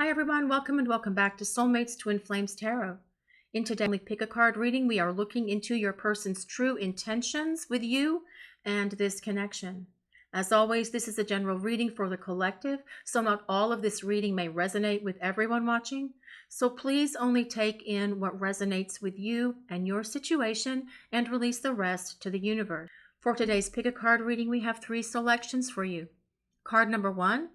Hi everyone, welcome and welcome back to Soulmates Twin Flames Tarot. In today's pick a card reading, we are looking into your person's true intentions with you and this connection. As always, this is a general reading for the collective, so not all of this reading may resonate with everyone watching. So please only take in what resonates with you and your situation and release the rest to the universe. For today's pick a card reading, we have 3 selections for you. Card number 1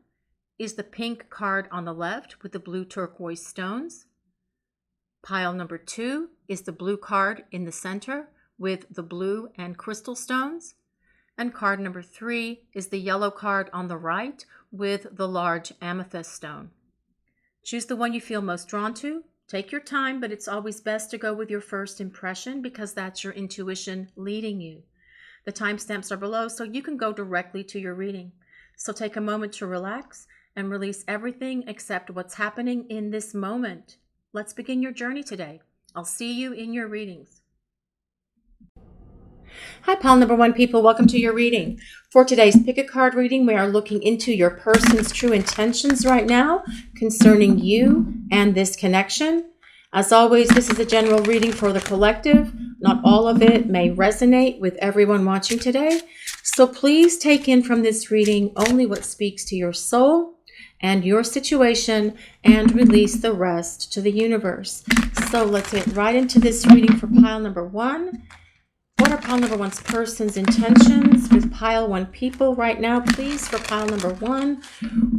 is the pink card on the left with the blue turquoise stones. Pile number 2 is the blue card in the center with the blue and crystal stones. And card number 3 is the yellow card on the right with the large amethyst stone. Choose the one you feel most drawn to. Take your time, but it's always best to go with your first impression because that's your intuition leading you. The timestamps are below so you can go directly to your reading. So take a moment to relax and release everything except what's happening in this moment. Let's begin your journey today. I'll see you in your readings. Hi, pile number 1 people. Welcome to your reading. For today's pick a card reading, we are looking into your person's true intentions right now concerning you and this connection. As always, this is a general reading for the collective. Not all of it may resonate with everyone watching today. So please take in from this reading only what speaks to your soul and your situation and release the rest to the universe. So let's get right into this reading for pile number 1. What are pile number 1's person's intentions with pile 1 people right now, please, for pile number 1?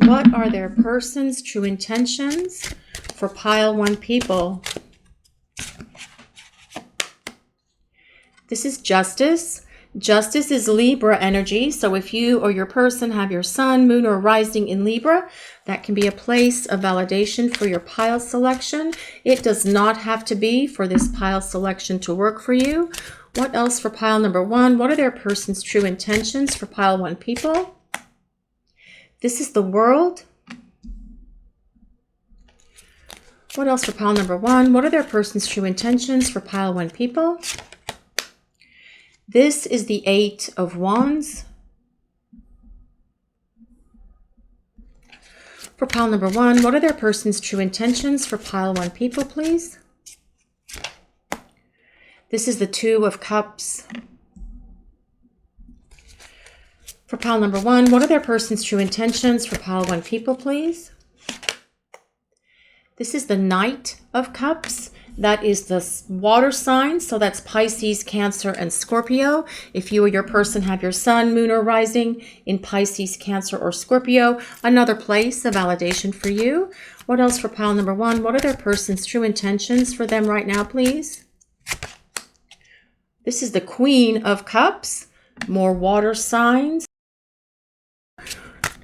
What are their person's true intentions for pile 1 people? This is Justice. Justice is Libra energy, so if you or your person have your sun, moon, or rising in Libra, that can be a place of validation for your pile selection. It does not have to be for this pile selection to work for you. What else for pile number 1? What are their person's true intentions for pile 1 people? This is the World. What else for pile number 1? What are their person's true intentions for pile 1 people? This is the 8 of Wands. For pile number 1, what are their person's true intentions for pile 1 people, please? This is the 2 of Cups. For pile number 1, what are their person's true intentions for pile 1 people, please? This is the Knight of Cups. That is the water sign, so that's Pisces, Cancer, and Scorpio. If you or your person have your sun, moon, or rising in Pisces, Cancer, or Scorpio, another place of validation for you. What else for pile number 1? What are their person's true intentions for them right now, please? This is the Queen of Cups. More water signs.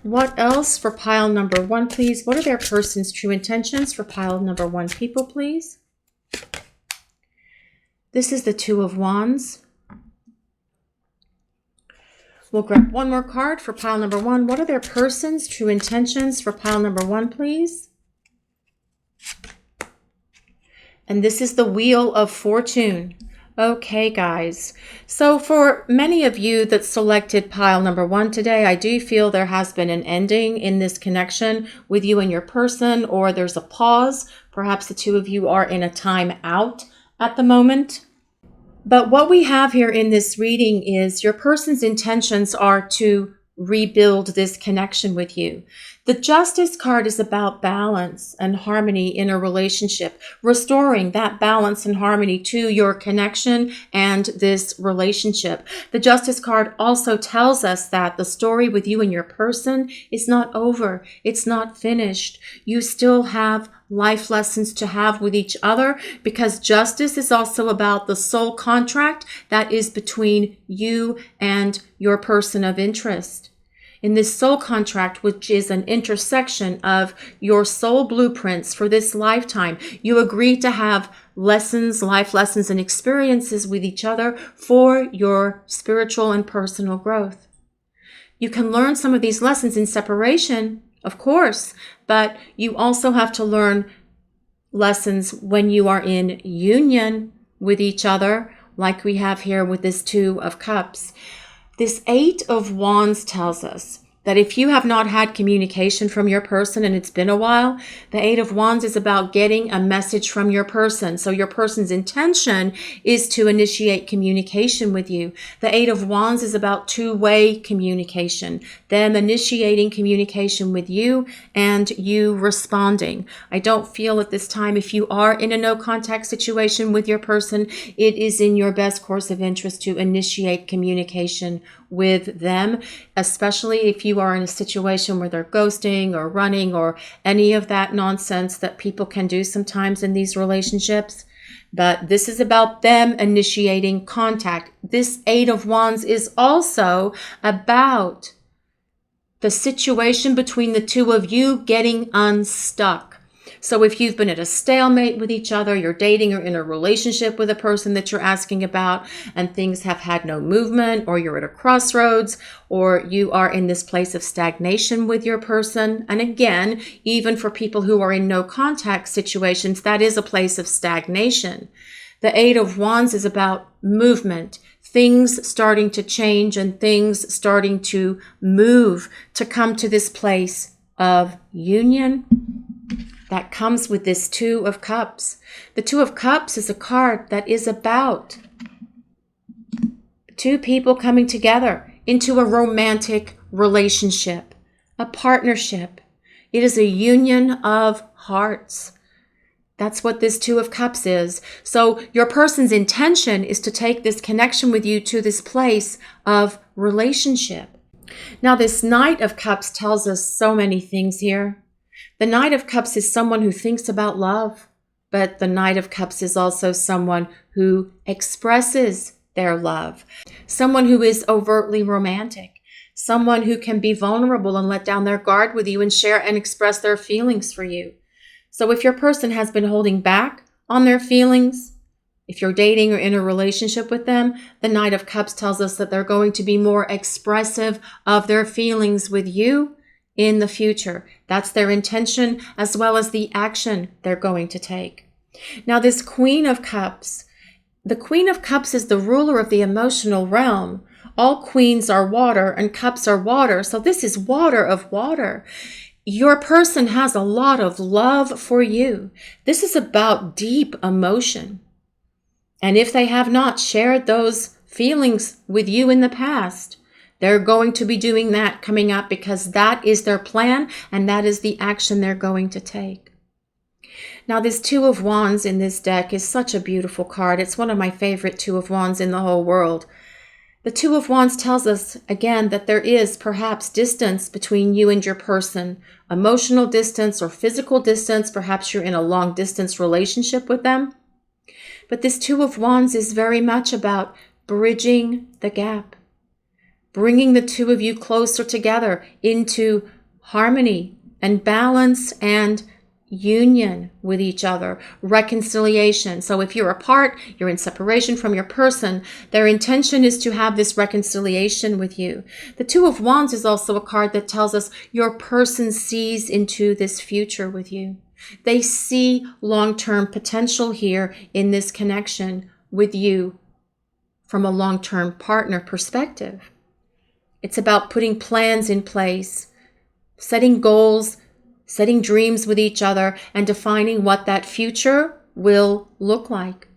What else for pile number 1, please? What are their person's true intentions for pile number 1 people, please? This is the 2 of Wands. We'll grab one more card for pile number 1. What are their person's true intentions for pile number 1, please? And this is the Wheel of Fortune. Okay, guys. So for many of you that selected pile number 1 today, I do feel there has been an ending in this connection with you and your person, or there's a pause. Perhaps the 2 of you are in a time out at the moment. But what we have here in this reading is your person's intentions are to rebuild this connection with you. The Justice card is about balance and harmony in a relationship, restoring that balance and harmony to your connection and this relationship. The Justice card also tells us that the story with you and your person is not over. It's not finished. You still have life lessons to have with each other, because justice is also about the soul contract that is between you and your person of interest. In this soul contract, which is an intersection of your soul blueprints for this lifetime, you agree to have lessons, life lessons, and experiences with each other for your spiritual and personal growth. You can learn some of these lessons in separation, of course, but you also have to learn lessons when you are in union with each other, like we have here with this 2 of Cups. This 8 of Wands tells us that if you have not had communication from your person and it's been a while, the Eight of Wands is about getting a message from your person. So your person's intention is to initiate communication with you. The Eight of Wands is about two-way communication, them initiating communication with you and you responding. I don't feel at this time, if you are in a no contact situation with your person, it is in your best course of interest to initiate communication with them, especially if you are in a situation where they're ghosting or running or any of that nonsense that people can do sometimes in these relationships. But this is about them initiating contact. This Eight of Wands is also about the situation between the two of you getting unstuck. So if you've been at a stalemate with each other, you're dating or in a relationship with a person that you're asking about, and things have had no movement, or you're at a crossroads, or you are in this place of stagnation with your person. And again, even for people who are in no contact situations, that is a place of stagnation. The Eight of Wands is about movement, things starting to change and things starting to move to come to this place of union that comes with this Two of Cups. The Two of Cups is a card that is about two people coming together into a romantic relationship, a partnership. It is a union of hearts. That's what this Two of Cups is. So your person's intention is to take this connection with you to this place of relationship. Now, this Knight of Cups tells us so many things here. The Knight of Cups is someone who thinks about love, but the Knight of Cups is also someone who expresses their love, someone who is overtly romantic, someone who can be vulnerable and let down their guard with you and share and express their feelings for you. So if your person has been holding back on their feelings, if you're dating or in a relationship with them, the Knight of Cups tells us that they're going to be more expressive of their feelings with you in the future. That's their intention as well as the action they're going to take. Now, this Queen of Cups, the Queen of Cups is the ruler of the emotional realm. All queens are water and cups are water. So this is water of water. Your person has a lot of love for you. This is about deep emotion. And if they have not shared those feelings with you in the past, they're going to be doing that coming up because that is their plan and that is the action they're going to take. Now, this Two of Wands in this deck is such a beautiful card. It's one of my favorite Two of Wands in the whole world. The Two of Wands tells us, again, that there is perhaps distance between you and your person, emotional distance or physical distance. Perhaps you're in a long-distance relationship with them. But this Two of Wands is very much about bridging the gap, bringing the two of you closer together into harmony and balance and union with each other, reconciliation. So if you're apart, you're in separation from your person, their intention is to have this reconciliation with you. The Two of Wands is also a card that tells us your person sees into this future with you. They see long-term potential here in this connection with you from a long-term partner perspective. It's about putting plans in place, setting goals, setting dreams with each other, and defining what that future will look like.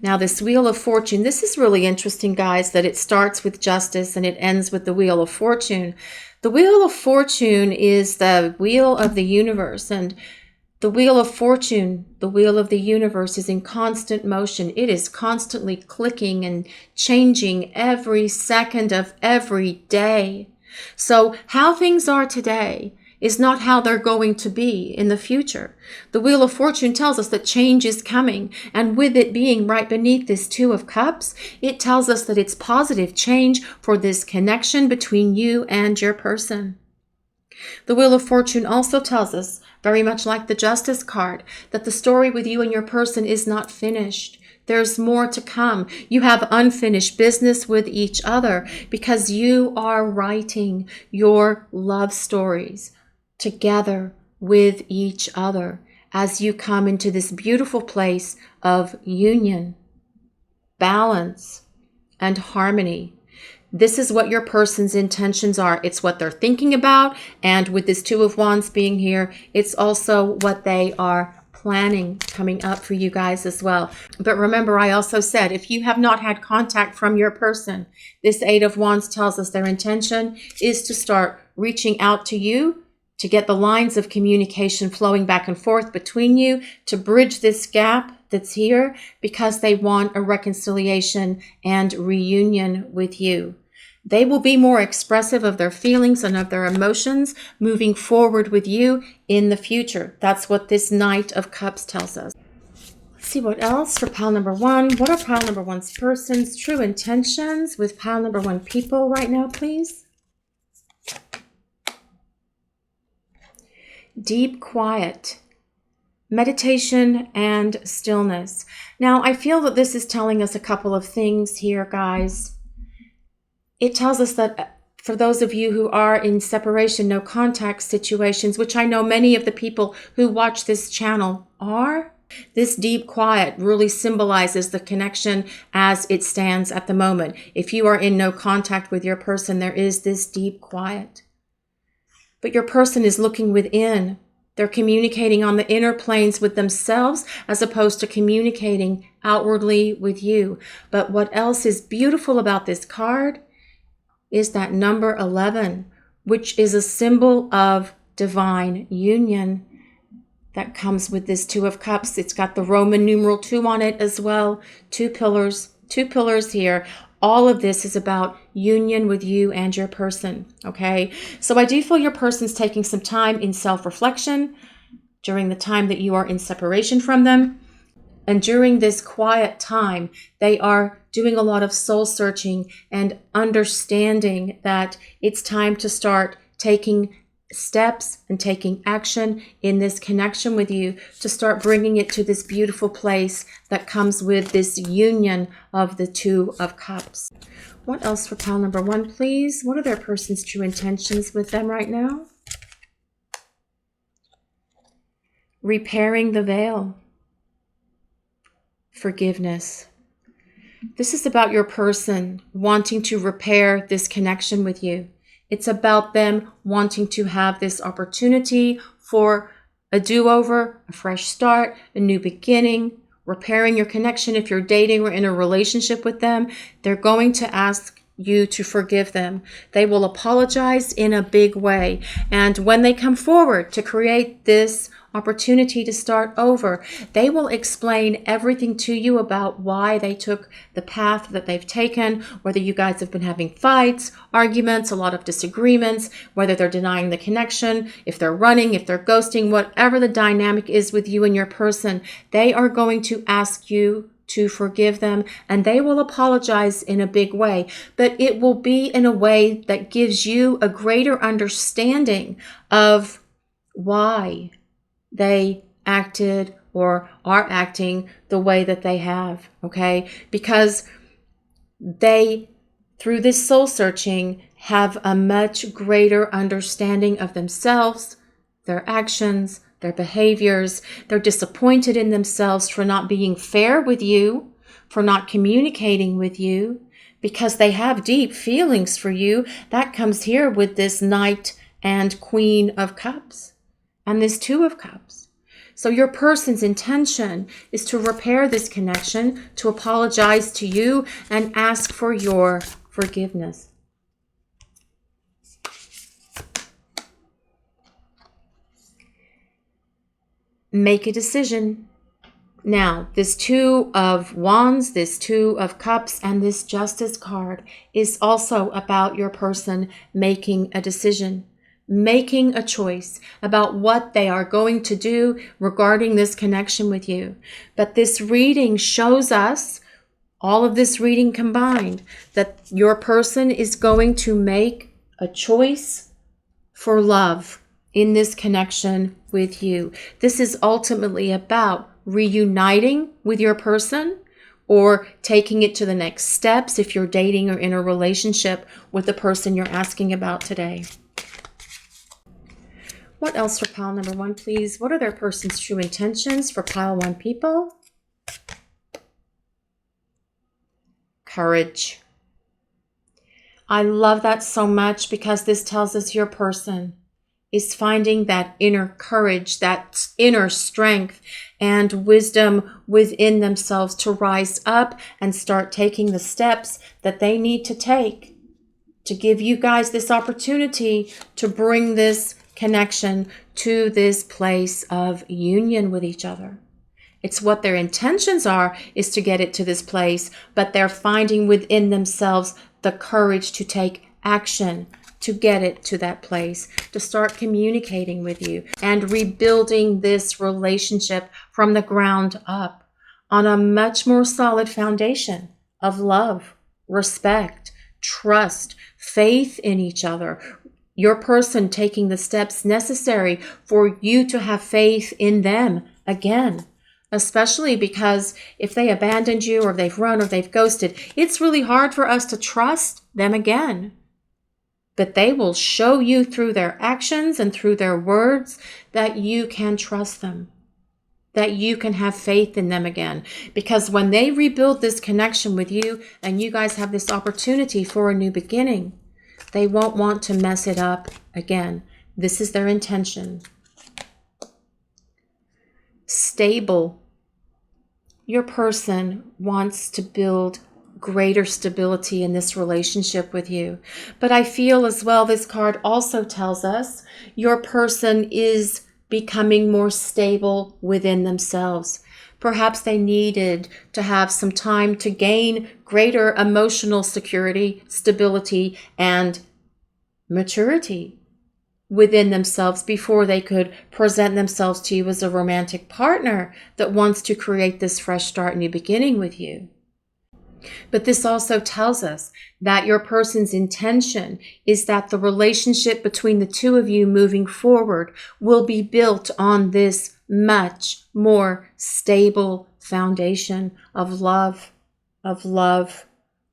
Now, this Wheel of Fortune, this is really interesting, guys, that it starts with Justice and it ends with the Wheel of Fortune. The Wheel of Fortune is the wheel of the universe, and the Wheel of Fortune, the wheel of the universe, is in constant motion. It is constantly clicking and changing every second of every day. So how things are today is not how they're going to be in the future. The Wheel of Fortune tells us that change is coming, and with it being right beneath this Two of Cups, it tells us that it's positive change for this connection between you and your person. The Wheel of Fortune also tells us, very much like the Justice card, that the story with you and your person is not finished. There's more to come. You have unfinished business with each other because you are writing your love stories together with each other as you come into this beautiful place of union, balance, and harmony. This is what your person's intentions are. It's what they're thinking about. And with this Two of Wands being here, it's also what they are planning coming up for you guys as well. But remember, I also said, if you have not had contact from your person, this Eight of Wands tells us their intention is to start reaching out to you, to get the lines of communication flowing back and forth between you, to bridge this gap that's here, because they want a reconciliation and reunion with you. They will be more expressive of their feelings and of their emotions moving forward with you in the future. That's what this Knight of Cups tells us. Let's see what else for pile number one. What are pile number one's person's true intentions with pile number one people right now, please? Deep quiet, meditation, and stillness. Now, I feel that this is telling us a couple of things here, guys. It tells us that for those of you who are in separation, no contact situations, which I know many of the people who watch this channel are, this deep quiet really symbolizes the connection as it stands at the moment. If you are in no contact with your person, there is this deep quiet. But your person is looking within. They're communicating on the inner planes with themselves as opposed to communicating outwardly with you. But what else is beautiful about this card is that number 11, which is a symbol of divine union that comes with this Two of Cups. It's got the Roman numeral 2 on it as well. Two pillars here. All of this is about union with you and your person, okay? So I do feel your person's taking some time in self-reflection during the time that you are in separation from them. And during this quiet time, they are doing a lot of soul searching and understanding that it's time to start taking steps and taking action in this connection with you, to start bringing it to this beautiful place that comes with this union of the Two of Cups. What else for pile number one, please? What are their person's true intentions with them right now? Repairing the veil. Forgiveness. This is about your person wanting to repair this connection with you. It's about them wanting to have this opportunity for a do-over, a fresh start, a new beginning, repairing your connection. If you're dating or in a relationship with them, they're going to ask you to forgive them. They will apologize in a big way. And when they come forward to create this opportunity to start over, they will explain everything to you about why they took the path that they've taken, whether you guys have been having fights, arguments, a lot of disagreements, whether they're denying the connection, if they're running, if they're ghosting, whatever the dynamic is with you and your person, they are going to ask you to forgive them, and they will apologize in a big way, but it will be in a way that gives you a greater understanding of why they acted or are acting the way that they have, okay? Because they, through this soul searching, have a much greater understanding of themselves, their actions, their behaviors. They're disappointed in themselves for not being fair with you, for not communicating with you, because they have deep feelings for you. That comes here with this Knight and Queen of Cups and this Two of Cups. So your person's intention is to repair this connection, to apologize to you, and ask for your forgiveness. Make a decision. Now, this Two of Wands, this Two of Cups, and this Justice card is also about your person making a decision, making a choice about what they are going to do regarding this connection with you. But this reading shows us, all of this reading combined, that your person is going to make a choice for love in this connection with you. This is ultimately about reuniting with your person or taking it to the next steps if you're dating or in a relationship with the person you're asking about today. What else for pile number one, please? What are their person's true intentions for pile one people? Courage. I love that so much because this tells us your person is finding that inner courage, that inner strength and wisdom within themselves to rise up and start taking the steps that they need to take to give you guys this opportunity to bring this connection to this place of union with each other. It's what their intentions are, is to get it to this place, but they're finding within themselves the courage to take action to get it to that place, to start communicating with you and rebuilding this relationship from the ground up on a much more solid foundation of love, respect, trust, faith in each other. Your person taking the steps necessary for you to have faith in them again. Especially because if they abandoned you or they've run or they've ghosted, it's really hard for us to trust them again. But they will show you through their actions and through their words that you can trust them, that you can have faith in them again. Because when they rebuild this connection with you and you guys have this opportunity for a new beginning, they won't want to mess it up again. This is their intention. Stable. Your person wants to build greater stability in this relationship with you. But I feel as well, this card also tells us your person is becoming more stable within themselves. Perhaps they needed to have some time to gain greater emotional security, stability, and maturity within themselves before they could present themselves to you as a romantic partner that wants to create this fresh start, new beginning with you. But this also tells us that your person's intention is that the relationship between the two of you moving forward will be built on this much more stable foundation of love,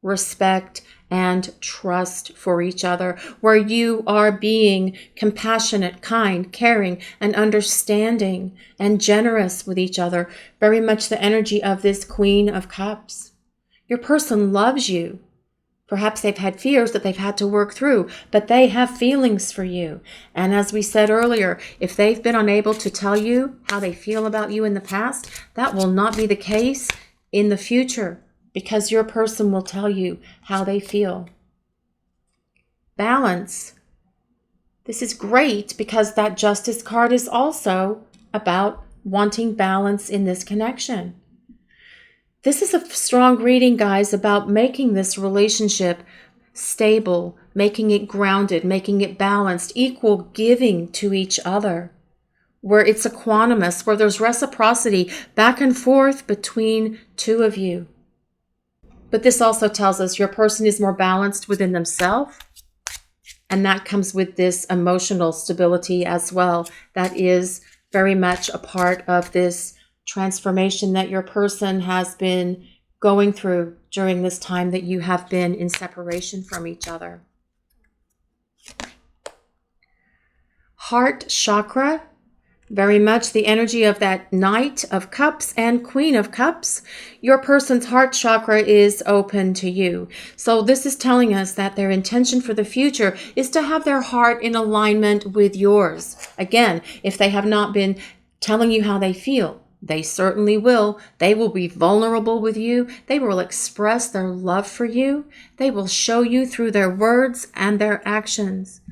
respect, and trust for each other, where you are being compassionate, kind, caring, and understanding and generous with each other. Very much the energy of this Queen of Cups. Your person loves you. Perhaps they've had fears that they've had to work through, but they have feelings for you. And as we said earlier, if they've been unable to tell you how they feel about you in the past, that will not be the case in the future, because your person will tell you how they feel. Balance. This is great because that Justice card is also about wanting balance in this connection. This is a strong reading, guys, about making this relationship stable, making it grounded, making it balanced, equal giving to each other, where it's equanimous, where there's reciprocity back and forth between two of you. But this also tells us your person is more balanced within themselves, and that comes with this emotional stability as well. That is very much a part of this transformation that your person has been going through during this time that you have been in separation from each other. Heart chakra. Very much the energy of that Knight of Cups and Queen of Cups. Your person's heart chakra is open to you. So this is telling us that their intention for the future is to have their heart in alignment with yours. Again, if they have not been telling you how they feel, they certainly will. They will be vulnerable with you. They will express their love for you. They will show you through their words and their actions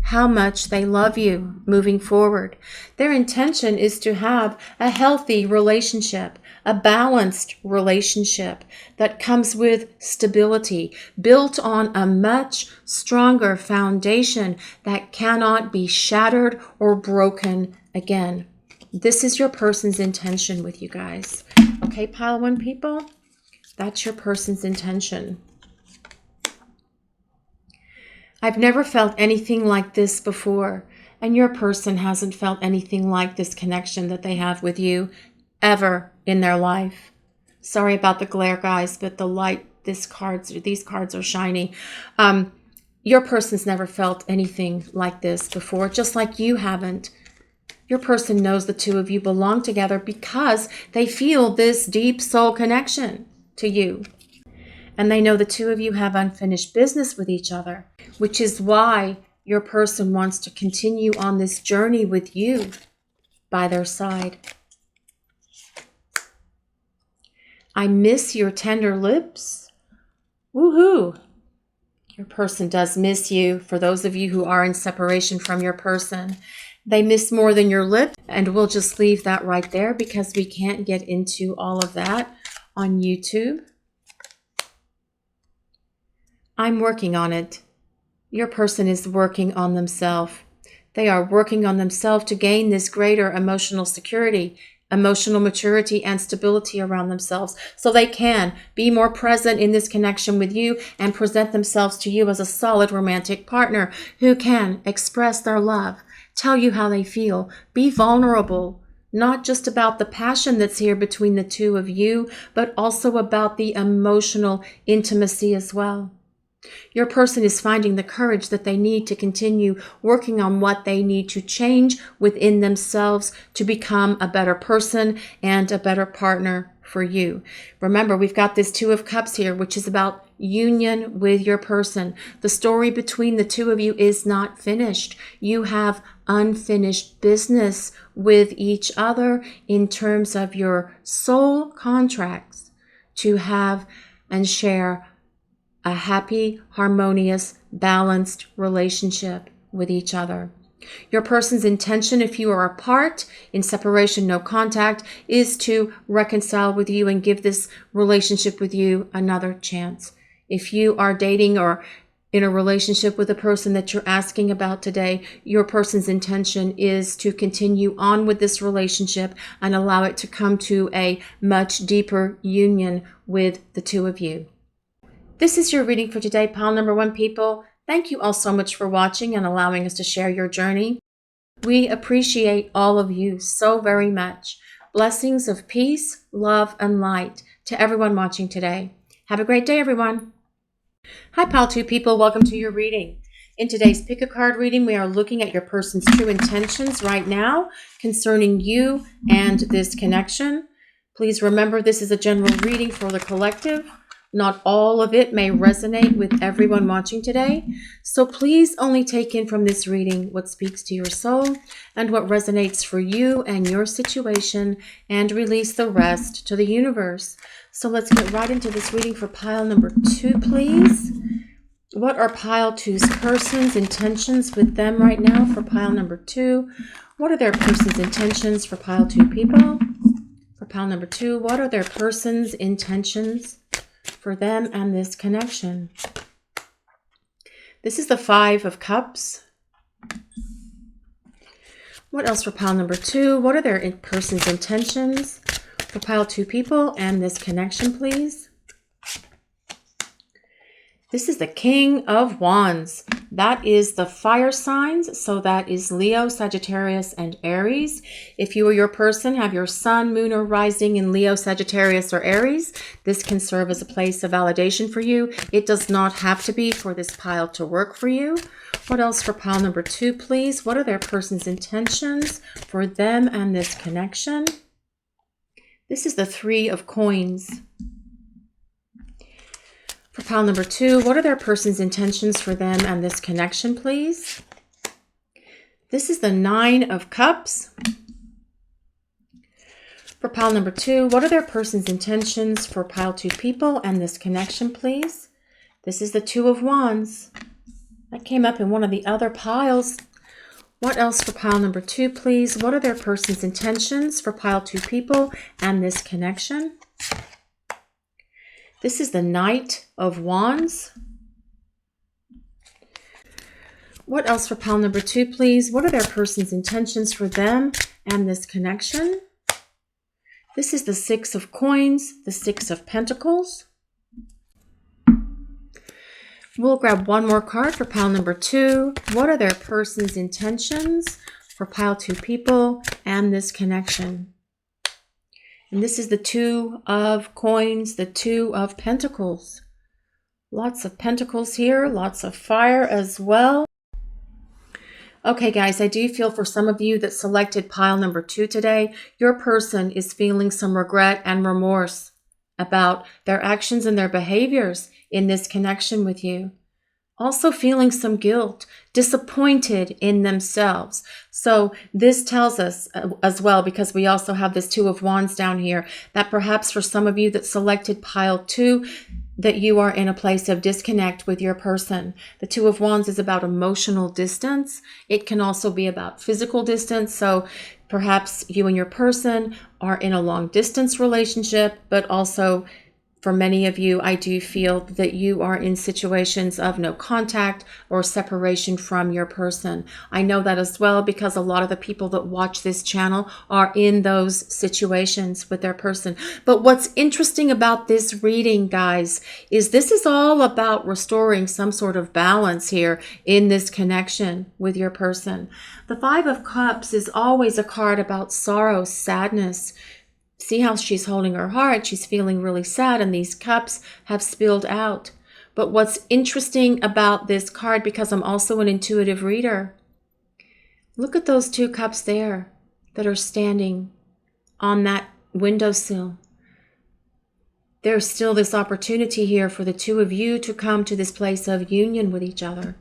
how much they love you moving forward. Their intention is to have a healthy relationship, a balanced relationship that comes with stability, built on a much stronger foundation that cannot be shattered or broken again. This is your person's intention with you guys. Okay, pile one people, that's your person's intention. I've never felt anything like this before, and your person hasn't felt anything like this connection that they have with you ever in their life. Sorry about the glare, guys, but the light, these cards are shiny. Your person's never felt anything like this before, just like you haven't. Your person knows the two of you belong together because they feel this deep soul connection to you. And they know the two of you have unfinished business with each other, which is why your person wants to continue on this journey with you by their side. I miss your tender lips. Woohoo! Your person does miss you. For those of you who are in separation from your person, they miss more than your lips. And we'll just leave that right there because we can't get into all of that on YouTube. I'm working on it. Your person is working on themselves. They are working on themselves to gain this greater emotional security, emotional maturity, and stability around themselves so they can be more present in this connection with you and present themselves to you as a solid romantic partner who can express their love, tell you how they feel, be vulnerable, not just about the passion that's here between the two of you, but also about the emotional intimacy as well. Your person is finding the courage that they need to continue working on what they need to change within themselves to become a better person and a better partner for you. Remember, we've got this Two of Cups here, which is about union with your person. The story between the two of you is not finished. You have unfinished business with each other in terms of your soul contracts to have and share a happy, harmonious, balanced relationship with each other. Your person's intention, if you are apart, in separation, no contact, is to reconcile with you and give this relationship with you another chance. If you are dating or in a relationship with a person that you're asking about today, your person's intention is to continue on with this relationship and allow it to come to a much deeper union with the two of you. This is your reading for today, pile number 1, people. Thank you all so much for watching and allowing us to share your journey. We appreciate all of you so very much. Blessings of peace, love, and light to everyone watching today. Have a great day, everyone. Hi, pile 2 people. Welcome to your reading. In today's pick a card reading, we are looking at your person's true intentions right now concerning you and this connection. Please remember this is a general reading for the collective. Not all of it may resonate with everyone watching today, so please only take in from this reading what speaks to your soul and what resonates for you and your situation, and release the rest to the universe. So let's get right into this reading for pile number 2, please. What are pile 2's person's intentions with them right now for pile number 2? What are their person's intentions for pile 2 people? For pile number 2, what are their person's intentions for them and this connection? This is the 5 of Cups. What else for pile number 2? What are their person's intentions for pile 2 people and this connection, please? This is the King of Wands. That is the fire signs. So that is Leo, Sagittarius, and Aries. If you or your person have your sun, moon, or rising in Leo, Sagittarius, or Aries, this can serve as a place of validation for you. It does not have to be for this pile to work for you. What else for pile number 2, please? What are their person's intentions for them and this connection? This is the 3 of Coins. For pile number 2, what are their person's intentions for them and this connection, please? This is the 9 of Cups. For pile number 2, what are their person's intentions for pile 2 people and this connection, please? This is the 2 of Wands. That came up in one of the other piles. What else for pile number 2, please? What are their person's intentions for pile 2 people and this connection? This is the Knight of Wands. What else for pile number 2, please? What are their person's intentions for them and this connection? This is the 6 of Coins, the 6 of Pentacles. We'll grab one more card for pile number 2. What are their person's intentions for pile 2 people and this connection? And this is the 2 of Coins, the 2 of Pentacles. Lots of pentacles here, lots of fire as well. Okay, guys, I do feel for some of you that selected pile number 2 today, your person is feeling some regret and remorse about their actions and their behaviors in this connection with you. Also feeling some guilt, disappointed in themselves. So this tells us as well, because we also have this Two of Wands down here, that perhaps for some of you that selected pile 2, that you are in a place of disconnect with your person. The Two of Wands is about emotional distance. It can also be about physical distance. So perhaps you and your person are in a long distance relationship, but also for many of you, I do feel that you are in situations of no contact or separation from your person. I know that as well because a lot of the people that watch this channel are in those situations with their person. But what's interesting about this reading, guys, is this is all about restoring some sort of balance here in this connection with your person. The Five of Cups is always a card about sorrow, sadness. See how she's holding her heart. She's feeling really sad, and these cups have spilled out. But what's interesting about this card, because I'm also an intuitive reader, look at those 2 cups there that are standing on that windowsill. There's still this opportunity here for the 2 of you to come to this place of union with each other.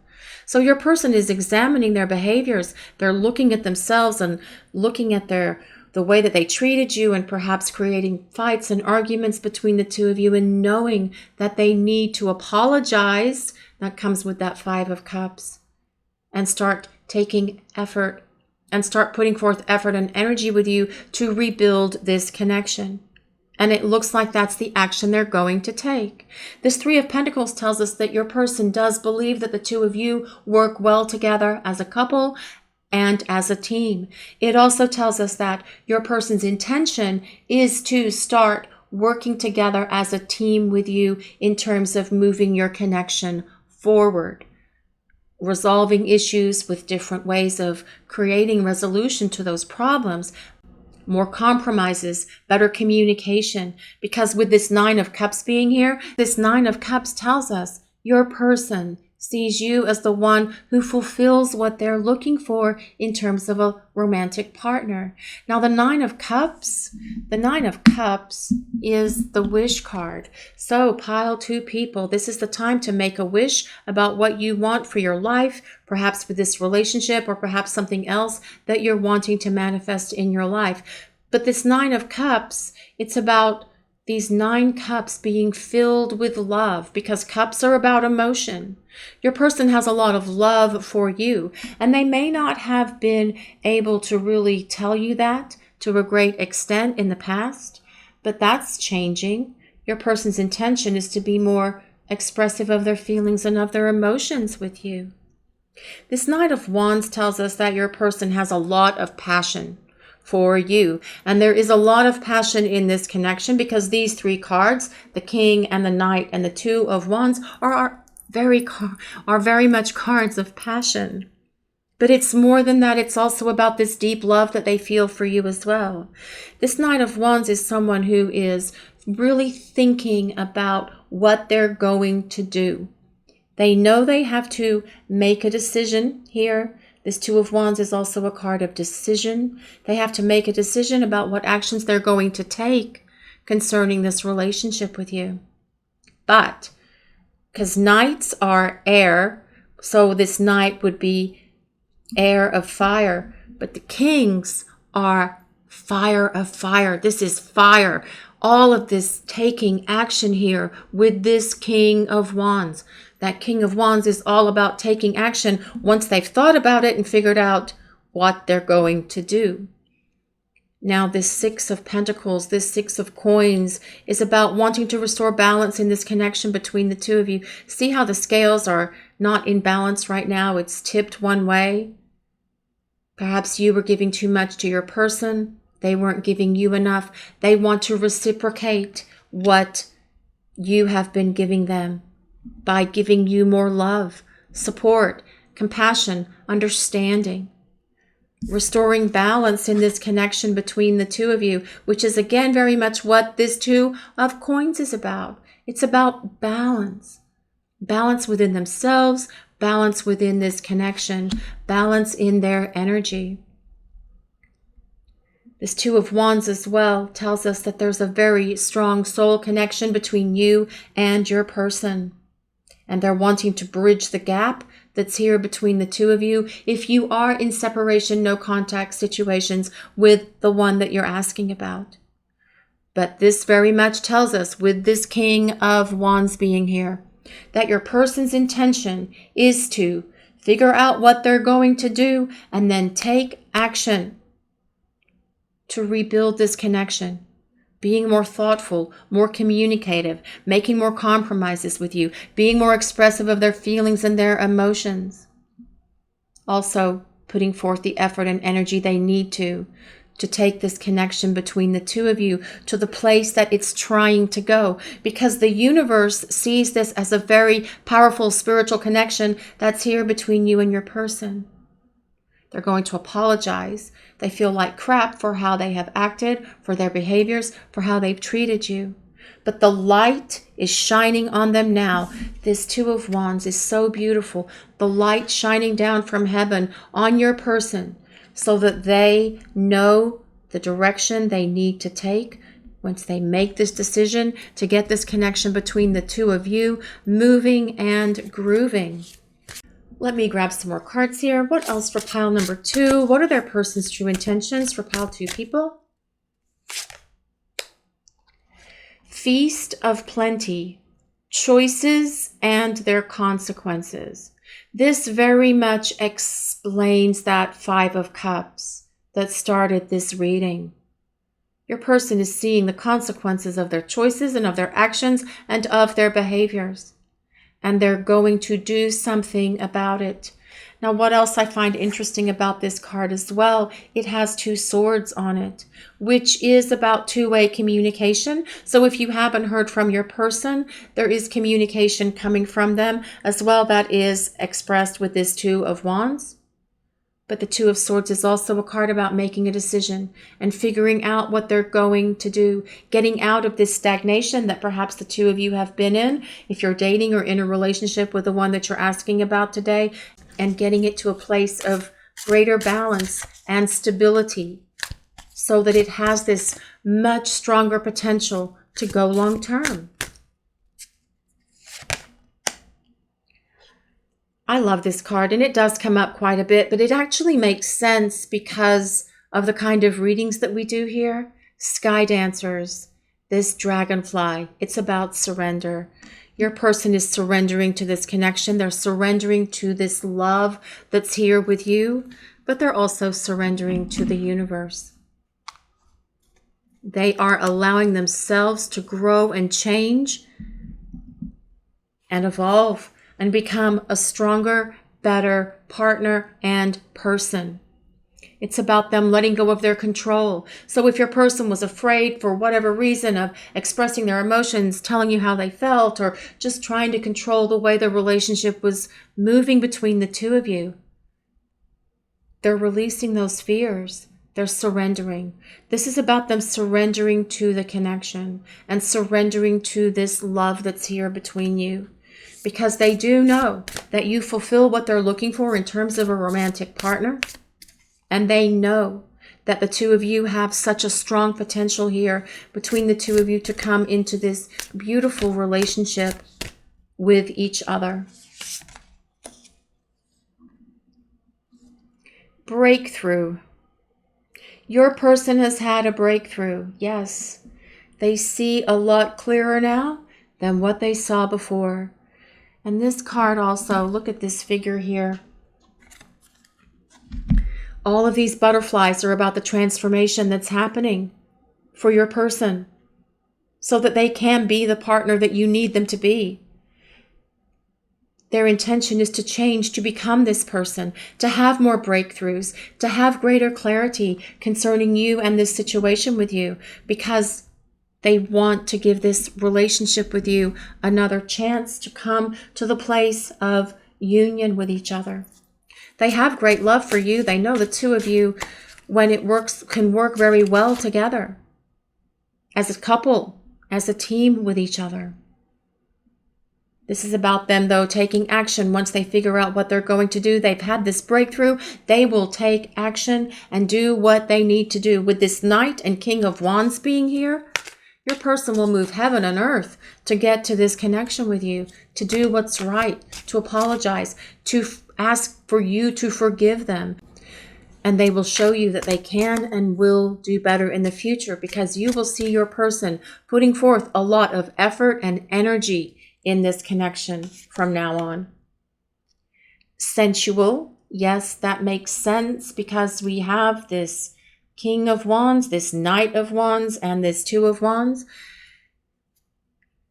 So your person is examining their behaviors. They're looking at themselves and looking at the way that they treated you, and perhaps creating fights and arguments between the 2 of you, and knowing that they need to apologize. That comes with that 5 of Cups, and start taking effort and start putting forth effort and energy with you to rebuild this connection. And it looks like that's the action they're going to take. This 3 of Pentacles tells us that your person does believe that the 2 of you work well together as a couple and as a team. It also tells us that your person's intention is to start working together as a team with you in terms of moving your connection forward, resolving issues with different ways of creating resolution to those problems, more compromises, better communication. Because with this 9 of Cups being here, this 9 of Cups tells us your person sees you as the one who fulfills what they're looking for in terms of a romantic partner. Now, the 9 of Cups is the wish card. So pile 2 people, this is the time to make a wish about what you want for your life, perhaps with this relationship or perhaps something else that you're wanting to manifest in your life. But this 9 of Cups, it's about these 9 cups being filled with love, because cups are about emotion. Your person has a lot of love for you, and they may not have been able to really tell you that to a great extent in the past, but that's changing. Your person's intention is to be more expressive of their feelings and of their emotions with you. This Knight of Wands tells us that your person has a lot of passion for you. And there is a lot of passion in this connection, because these 3 cards, the King and the Knight and the 2 of Wands, are very much cards of passion. But it's more than that. It's also about this deep love that they feel for you as well. This Knight of Wands is someone who is really thinking about what they're going to do. They know they have to make a decision here. This 2 of Wands is also a card of decision. They have to make a decision about what actions they're going to take concerning this relationship with you. But because Knights are air, so this Knight would be air of fire, but the Kings are fire of fire. This is fire. All of this taking action here with this King of Wands. That King of Wands is all about taking action once they've thought about it and figured out what they're going to do. Now, this 6 of Pentacles, this 6 of Coins is about wanting to restore balance in this connection between the 2 of you. See how the scales are not in balance right now? It's tipped one way. Perhaps you were giving too much to your person. They weren't giving you enough. They want to reciprocate what you have been giving them by giving you more love, support, compassion, understanding. Restoring balance in this connection between the 2 of you, which is again very much what this 2 of Coins is about. It's about balance. Balance within themselves, balance within this connection, balance in their energy. This Two of Wands as well tells us that there's a very strong soul connection between you and your person. And they're wanting to bridge the gap that's here between the two of you if you are in separation, no contact situations with the one that you're asking about. But this very much tells us, with this King of Wands being here, that your person's intention is to figure out what they're going to do and then take action to rebuild this connection. Being more thoughtful, more communicative, making more compromises with you, being more expressive of their feelings and their emotions. Also, putting forth the effort and energy they need to take this connection between the two of you to the place that it's trying to go. Because the universe sees this as a very powerful spiritual connection that's here between you and your person. They're going to apologize. They feel like crap for how they have acted, for their behaviors, for how they've treated you. But the light is shining on them now. This Two of Wands is so beautiful. The light shining down from heaven on your person so that they know the direction they need to take once they make this decision to get this connection between the two of you moving and grooving. Let me grab some more cards here. What else for pile number 2? What are their person's true intentions for pile 2 people? Feast of plenty, choices and their consequences. This very much explains that Five of Cups that started this reading. Your person is seeing the consequences of their choices and of their actions and of their behaviors. And they're going to do something about it. Now, what else I find interesting about this card as well, it has 2 swords on it, which is about two-way communication. So if you haven't heard from your person, there is communication coming from them as well that is expressed with this Two of Wands. But the Two of Swords is also a card about making a decision and figuring out what they're going to do, getting out of this stagnation that perhaps the two of you have been in, if you're dating or in a relationship with the one that you're asking about today, and getting it to a place of greater balance and stability so that it has this much stronger potential to go long term. I love this card, and it does come up quite a bit, but it actually makes sense because of the kind of readings that we do here. Sky Dancers, this dragonfly, it's about surrender. Your person is surrendering to this connection. They're surrendering to this love that's here with you, but they're also surrendering to the universe. They are allowing themselves to grow and change and evolve and become a stronger, better partner and person. It's about them letting go of their control. So if your person was afraid for whatever reason of expressing their emotions, telling you how they felt, or just trying to control the way the relationship was moving between the two of you, they're releasing those fears. They're surrendering. This is about them surrendering to the connection and surrendering to this love that's here between you. Because they do know that you fulfill what they're looking for in terms of a romantic partner. And they know that the two of you have such a strong potential here between the two of you to come into this beautiful relationship with each other. Breakthrough. Your person has had a breakthrough. Yes, they see a lot clearer now than what they saw before. And this card also, look at this figure here. All of these butterflies are about the transformation that's happening for your person so that they can be the partner that you need them to be. Their intention is to change, to become this person, to have more breakthroughs, to have greater clarity concerning you and this situation with you, because they want to give this relationship with you another chance to come to the place of union with each other. They have great love for you. They know the two of you, when it works, can work very well together as a couple, as a team with each other. This is about them, though, taking action. Once they figure out what they're going to do, they've had this breakthrough, they will take action and do what they need to do. With this Knight and King of Wands being here, your person will move heaven and earth to get to this connection with you, to do what's right, to apologize, to ask for you to forgive them. And they will show you that they can and will do better in the future, because you will see your person putting forth a lot of effort and energy in this connection from now on. Sensual, yes, that makes sense, because we have this King of Wands, this Knight of Wands, and this Two of Wands.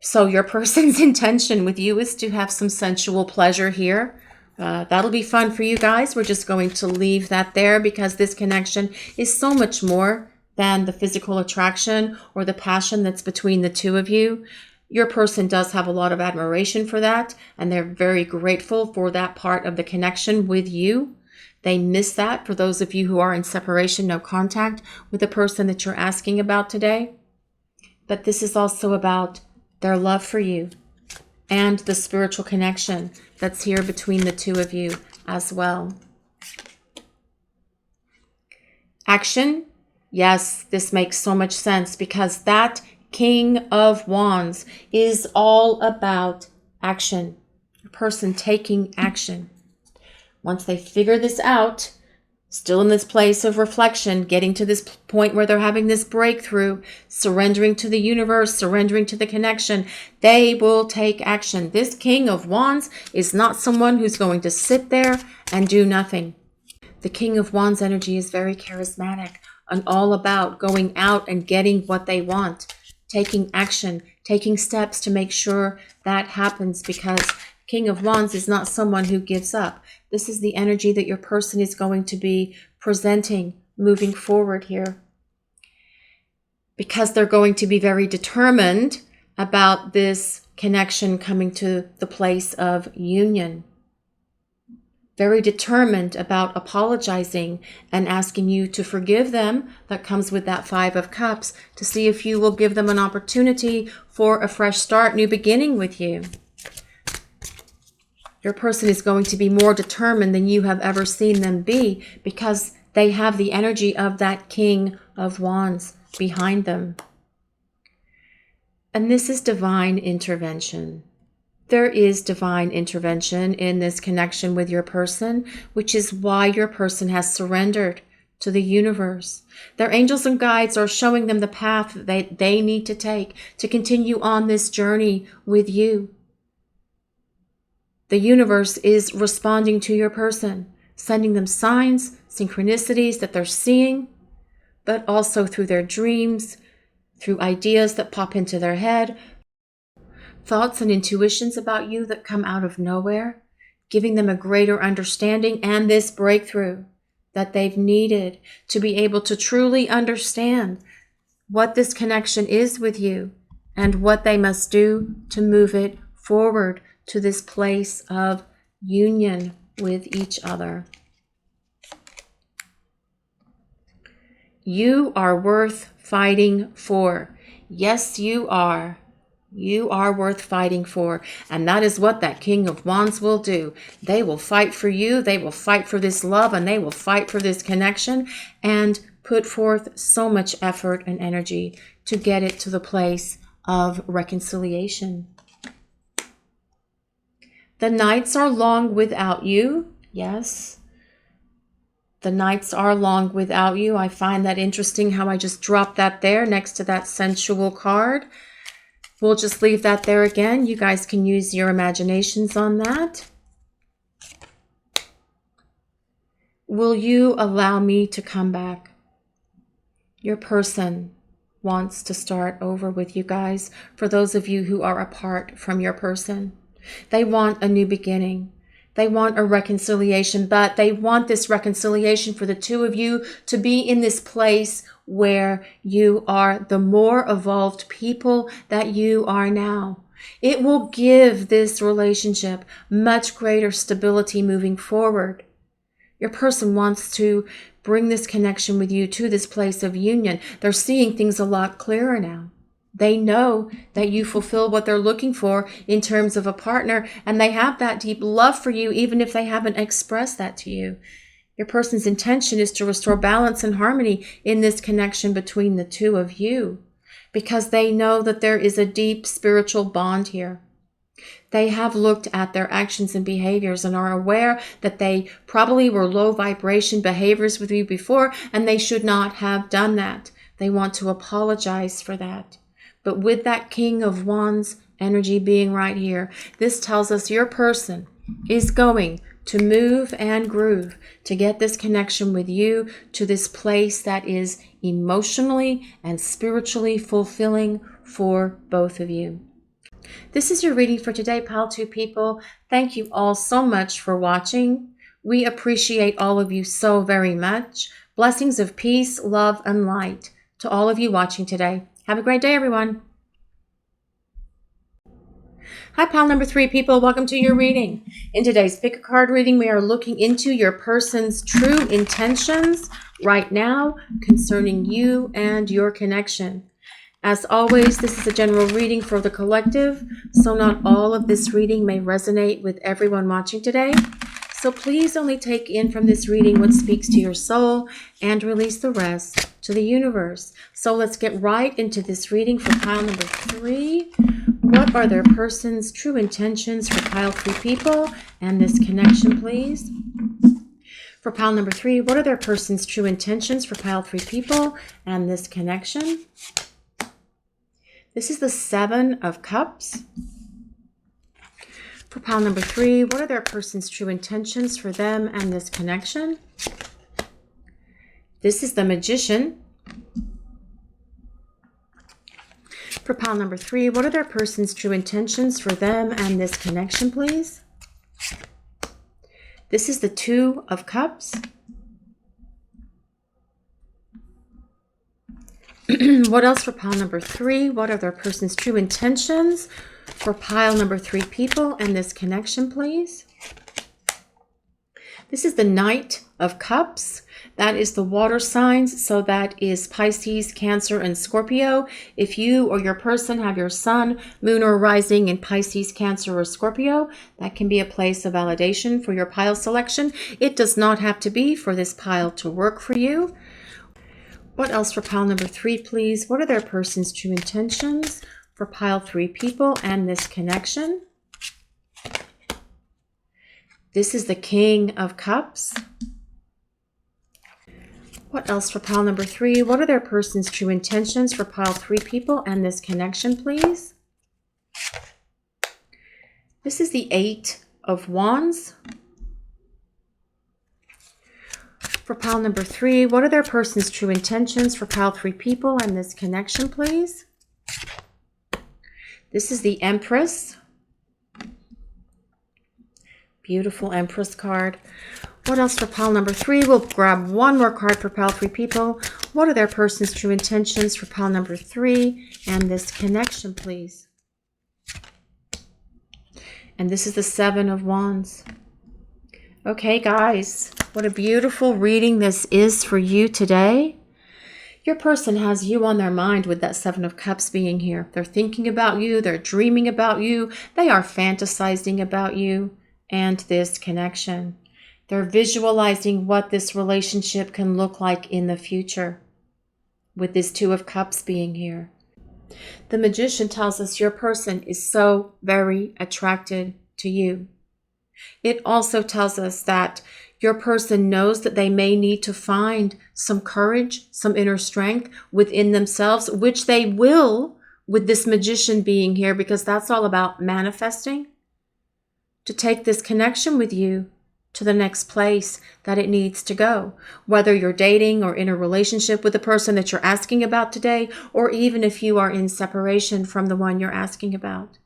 So your person's intention with you is to have some sensual pleasure here. That'll be fun for you guys. We're just going to leave that there, because this connection is so much more than the physical attraction or the passion that's between the two of you. Your person does have a lot of admiration for that, and they're very grateful for that part of the connection with you. They miss that for those of you who are in separation, no contact with the person that you're asking about today. But this is also about their love for you and the spiritual connection that's here between the two of you as well. Action. Yes, this makes so much sense, because that King of Wands is all about action. A person taking action. Once they figure this out, still in this place of reflection, getting to this point where they're having this breakthrough, surrendering to the universe, surrendering to the connection, they will take action. This King of Wands is not someone who's going to sit there and do nothing. The King of Wands energy is very charismatic and all about going out and getting what they want, taking action, taking steps to make sure that happens, because King of Wands is not someone who gives up. This is the energy that your person is going to be presenting moving forward here, because they're going to be very determined about this connection coming to the place of union. Very determined about apologizing and asking you to forgive them. That comes with that Five of Cups, to see if you will give them an opportunity for a fresh start, new beginning with you. Your person is going to be more determined than you have ever seen them be, because they have the energy of that King of Wands behind them. And this is divine intervention. There is divine intervention in this connection with your person, which is why your person has surrendered to the universe. Their angels and guides are showing them the path that they need to take to continue on this journey with you. The universe is responding to your person, sending them signs, synchronicities that they're seeing, but also through their dreams, through ideas that pop into their head, thoughts and intuitions about you that come out of nowhere, giving them a greater understanding and this breakthrough that they've needed to be able to truly understand what this connection is with you and what they must do to move it forward to this place of union with each other. You are worth fighting for. Yes, you are. You are worth fighting for. And that is what that King of Wands will do. They will fight for you. They will fight for this love, and they will fight for this connection and put forth so much effort and energy to get it to the place of reconciliation. The nights are long without you. Yes. The nights are long without you. I find that interesting how I just dropped that there next to that sensual card. We'll just leave that there again. You guys can use your imaginations on that. Will you allow me to come back? Your person wants to start over with you guys. For those of you who are apart from your person, they want a new beginning. They want a reconciliation, but they want this reconciliation for the two of you to be in this place where you are the more evolved people that you are now. It will give this relationship much greater stability moving forward. Your person wants to bring this connection with you to this place of union. They're seeing things a lot clearer now. They know that you fulfill what they're looking for in terms of a partner, and they have that deep love for you, even if they haven't expressed that to you. Your person's intention is to restore balance and harmony in this connection between the two of you, because they know that there is a deep spiritual bond here. They have looked at their actions and behaviors and are aware that they probably were low vibration behaviors with you before, and they should not have done that. They want to apologize for that. But with that King of Wands energy being right here, this tells us your person is going to move and groove to get this connection with you to this place that is emotionally and spiritually fulfilling for both of you. This is your reading for today, Pile 2 people. Thank you all so much for watching. We appreciate all of you so very much. Blessings of peace, love, and light to all of you watching today. Have a great day, everyone. Hi, Pile number 3 people. Welcome to your reading. In today's Pick a Card reading, we are looking into your person's true intentions right now concerning you and your connection. As always, this is a general reading for the collective, so not all of this reading may resonate with everyone watching today. So please only take in from this reading what speaks to your soul and release the rest to the universe. So let's get right into this reading for Pile number 3. What are their person's true intentions for Pile 3 people and this connection, please? For Pile number 3, what are their person's true intentions for Pile 3 people and this connection? This is the 7 of Cups. For Pile number 3, what are their person's true intentions for them and this connection? This is the Magician. For Pile number 3, what are their person's true intentions for them and this connection, please? This is the 2 of Cups. What else for Pile number 3? What are their person's true intentions for Pile number 3 people and this connection, please? This is the Knight of Cups. That is the water signs, so that is Pisces, Cancer, and Scorpio. If you or your person have your sun, moon, or rising in Pisces, Cancer, or Scorpio, that can be a place of validation for your pile selection. It does not have to be for this pile to work for you. What else for Pile number 3, please? What are their person's true intentions for Pile 3 people and this connection? This is the King of Cups. What else for Pile number 3? What are their person's true intentions for Pile 3 people and this connection, please? This is the 8 of Wands. For Pile number 3, what are their person's true intentions for Pile 3 people and this connection, please? This is the Empress. Beautiful Empress card. What else for Pile number 3? We'll grab one more card for Pile 3 people. What are their person's true intentions for Pile number 3 and this connection, please? And this is the 7 of Wands. Okay, guys, what a beautiful reading this is for you today. Your person has you on their mind with that 7 of Cups being here. They're thinking about you. They're dreaming about you. They are fantasizing about you and this connection. They're visualizing what this relationship can look like in the future with this 2 of Cups being here. The Magician tells us your person is so very attracted to you. It also tells us that your person knows that they may need to find some courage, some inner strength within themselves, which they will with this Magician being here, because that's all about manifesting, to take this connection with you to the next place that it needs to go. Whether you're dating or in a relationship with the person that you're asking about today, or even if you are in separation from the one you're asking about.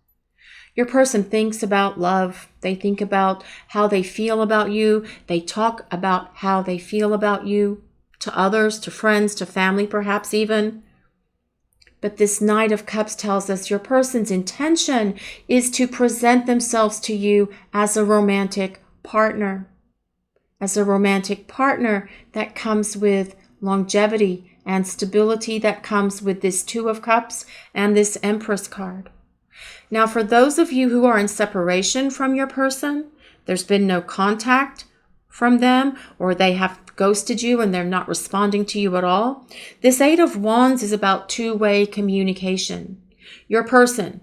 Your person thinks about love. They think about how they feel about you. They talk about how they feel about you to others, to friends, to family, perhaps even. But this Knight of Cups tells us your person's intention is to present themselves to you as a romantic partner. As a romantic partner that comes with longevity and stability that comes with this Two of Cups and this Empress card. Now, for those of you who are in separation from your person, there's been no contact from them, or they have ghosted you and they're not responding to you at all. This Eight of Wands is about two-way communication. Your person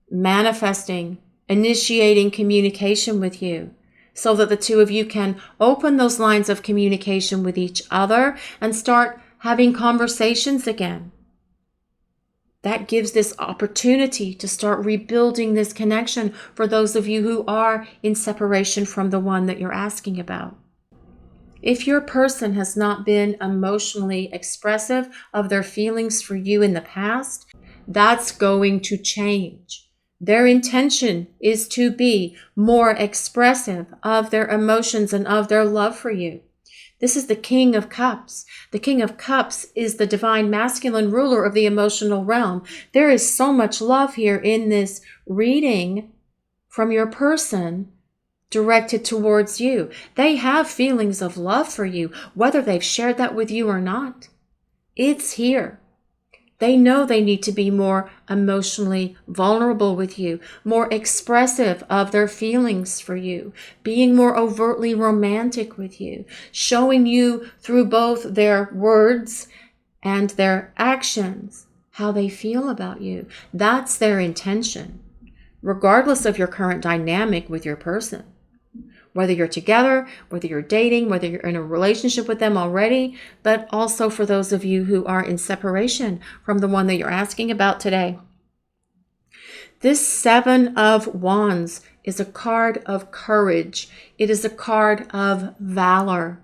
manifesting, initiating communication with you so that the two of you can open those lines of communication with each other and start having conversations again. That gives this opportunity to start rebuilding this connection for those of you who are in separation from the one that you're asking about. If your person has not been emotionally expressive of their feelings for you in the past, that's going to change. Their intention is to be more expressive of their emotions and of their love for you. This is the King of Cups. The King of Cups is the divine masculine ruler of the emotional realm. There is so much love here in this reading from your person directed towards you. They have feelings of love for you, whether they've shared that with you or not. It's here. They know they need to be more emotionally vulnerable with you, more expressive of their feelings for you, being more overtly romantic with you, showing you through both their words and their actions how they feel about you. That's their intention, regardless of your current dynamic with your person. Whether you're together, whether you're dating, whether you're in a relationship with them already, but also for those of you who are in separation from the one that you're asking about today. This Seven of Wands is a card of courage. It is a card of valor.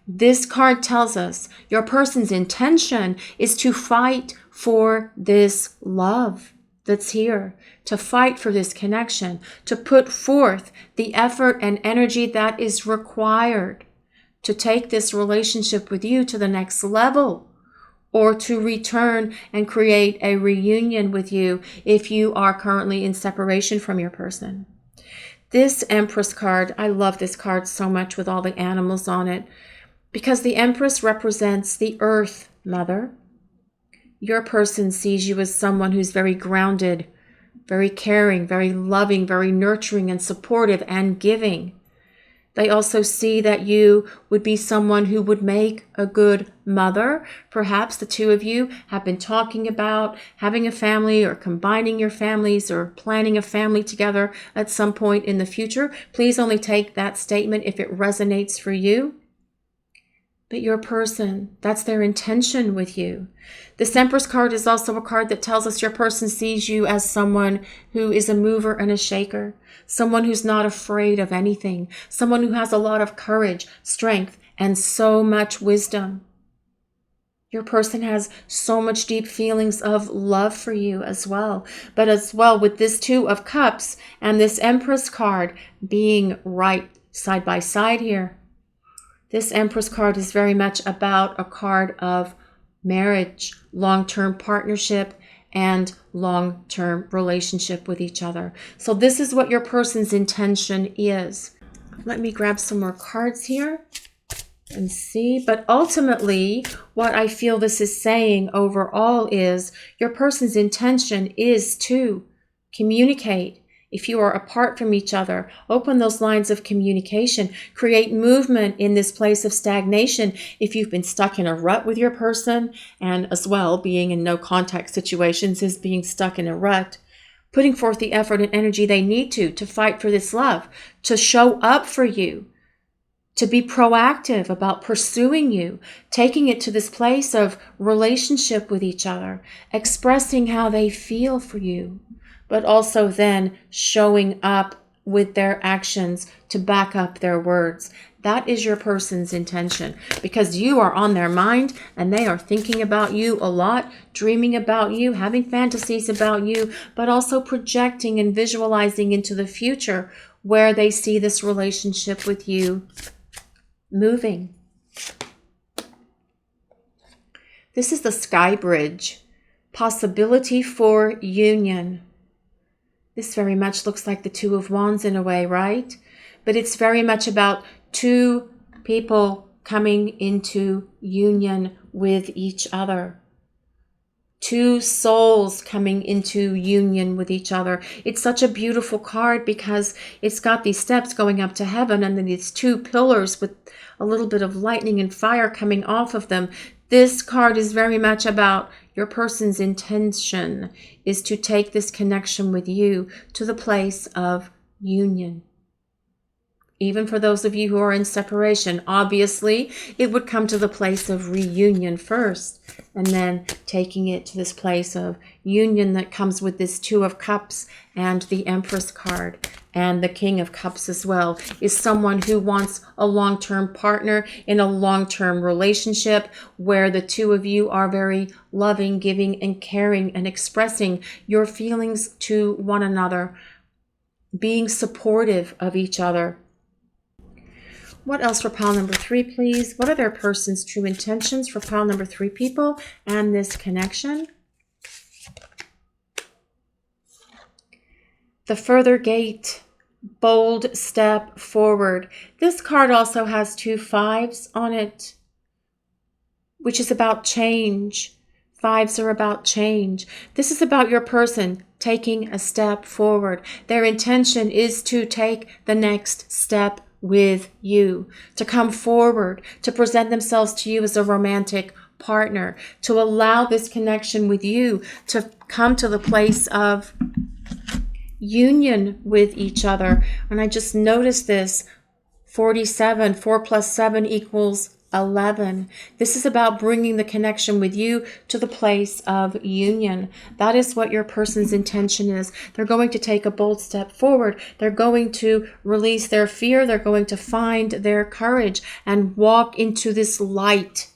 This card tells us your person's intention is to fight for this love that's here, to fight for this connection, to put forth the effort and energy that is required to take this relationship with you to the next level, or to return and create a reunion with you if you are currently in separation from your person. This Empress card, I love this card so much with all the animals on it, because the Empress represents the Earth Mother. Your person sees you as someone who's very grounded, very caring, very loving, very nurturing and supportive and giving. They also see that you would be someone who would make a good mother. Perhaps the two of you have been talking about having a family or combining your families or planning a family together at some point in the future. Please only take that statement if it resonates for you. But your person, that's their intention with you. This Empress card is also a card that tells us your person sees you as someone who is a mover and a shaker, someone who's not afraid of anything, someone who has a lot of courage, strength, and so much wisdom. Your person has so much deep feelings of love for you as well. But as well, with this Two of Cups and this Empress card being right side by side here, this Empress card is very much about a card of marriage, long-term partnership, and long-term relationship with each other. So this is what your person's intention is. Let me grab some more cards here and see. But ultimately, what I feel this is saying overall is your person's intention is to communicate. If you are apart from each other, open those lines of communication, create movement in this place of stagnation. If you've been stuck in a rut with your person, and as well, being in no contact situations is being stuck in a rut, putting forth the effort and energy they need to fight for this love, to show up for you, to be proactive about pursuing you, taking it to this place of relationship with each other, expressing how they feel for you, but also then showing up with their actions to back up their words. That is your person's intention, because you are on their mind and they are thinking about you a lot, dreaming about you, having fantasies about you, but also projecting and visualizing into the future where they see this relationship with you moving. This is the Sky Bridge, possibility for union. This very much looks like the Two of Wands in a way, right? But it's very much about two people coming into union with each other. Two souls coming into union with each other. It's such a beautiful card because it's got these steps going up to heaven and then these two pillars with a little bit of lightning and fire coming off of them. This card is very much about your person's intention is to take this connection with you to the place of union. Even for those of you who are in separation, obviously, it would come to the place of reunion first, and then taking it to this place of union that comes with this Two of Cups and the Empress card. And the King of Cups as well is someone who wants a long-term partner in a long-term relationship where the two of you are very loving, giving, and caring and expressing your feelings to one another, being supportive of each other. What else for pile number 3, please? What are their person's true intentions for pile number 3 people and this connection? The further gate, bold step forward. This card also has 2 5s on it, which is about change. 5s are about change. This is about your person taking a step forward. Their intention is to take the next step with you, to come forward, to present themselves to you as a romantic partner, to allow this connection with you to come to the place of union with each other. And I just noticed this, 47, 4 plus 7 equals 11. This is about bringing the connection with you to the place of union. That is what your person's intention is. They're going to take a bold step forward. They're going to release their fear. They're going to find their courage and walk into this light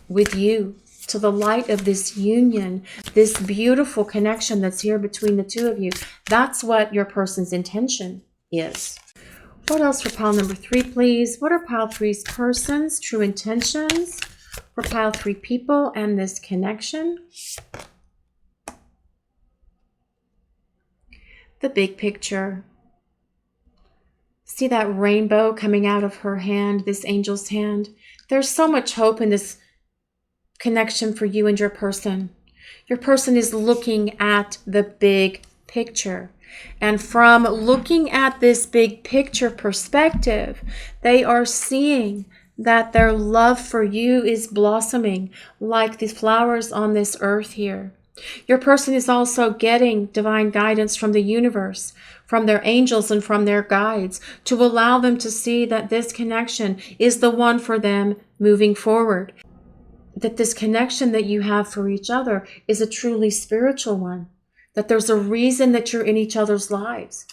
with you, to the light of this union, this beautiful connection that's here between the two of you. That's what your person's intention is. What else for pile number 3, please? What are pile 3's person's true intentions for pile 3 people and this connection? The big picture. See that rainbow coming out of her hand, this angel's hand? There's so much hope in this connection for you and your person. Your person is looking at the big picture. And from looking at this big picture perspective, they are seeing that their love for you is blossoming like the flowers on this earth here. Your person is also getting divine guidance from the universe, from their angels and from their guides, to allow them to see that this connection is the one for them moving forward. That this connection that you have for each other is a truly spiritual one. That there's a reason that you're in each other's lives.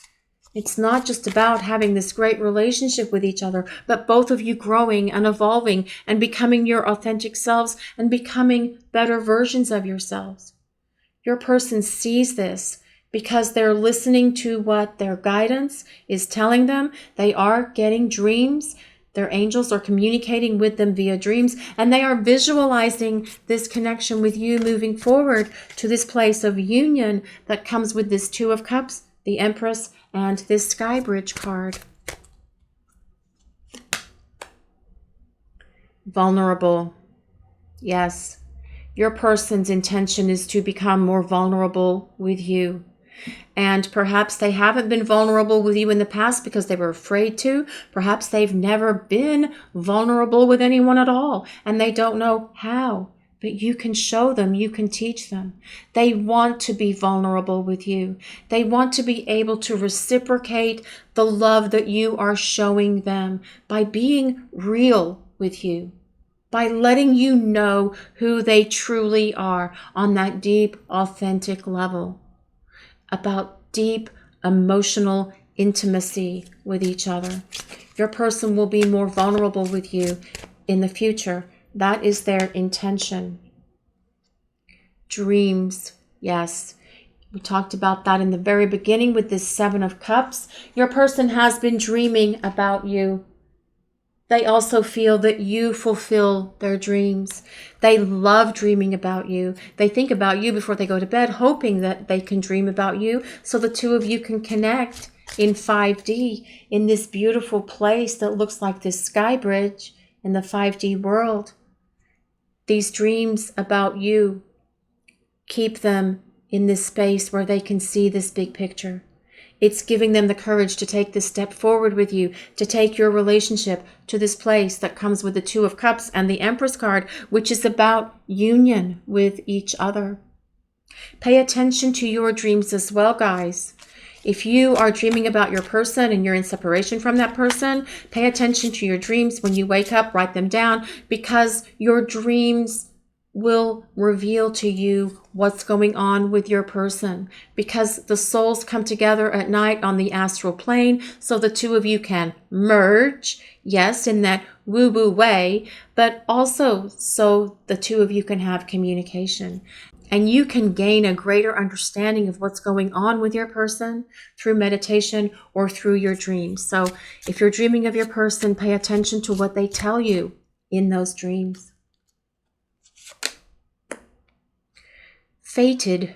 It's not just about having this great relationship with each other, but both of you growing and evolving and becoming your authentic selves and becoming better versions of yourselves. Your person sees this because they're listening to what their guidance is telling them. They are getting dreams. Their angels are communicating with them via dreams, and they are visualizing this connection with you moving forward to this place of union that comes with this Two of Cups, the Empress, and this Sky Bridge card. Vulnerable. Yes, your person's intention is to become more vulnerable with you. And perhaps they haven't been vulnerable with you in the past because they were afraid to. Perhaps they've never been vulnerable with anyone at all, and they don't know how. But you can show them, you can teach them. They want to be vulnerable with you. They want to be able to reciprocate the love that you are showing them by being real with you, by letting you know who they truly are on that deep, authentic level. About deep emotional intimacy with each other. Your person will be more vulnerable with you in the future. That is their intention. Dreams, yes. We talked about that in the very beginning with this Seven of Cups. Your person has been dreaming about you. They also feel that you fulfill their dreams. They love dreaming about you. They think about you before they go to bed, hoping that they can dream about you so the two of you can connect in 5D, in this beautiful place that looks like this sky bridge in the 5D world. These dreams about you, keep them in this space where they can see this big picture. It's giving them the courage to take this step forward with you, to take your relationship to this place that comes with the Two of Cups and the Empress card, which is about union with each other. Pay attention to your dreams as well, guys. If you are dreaming about your person and you're in separation from that person, pay attention to your dreams. When you wake up, write them down, because your dreams will reveal to you what's going on with your person, because the souls come together at night on the astral plane so the two of you can merge, yes, in that woo-woo way, but also so the two of you can have communication. And you can gain a greater understanding of what's going on with your person through meditation or through your dreams. So if you're dreaming of your person, pay attention to what they tell you in those dreams. Fated.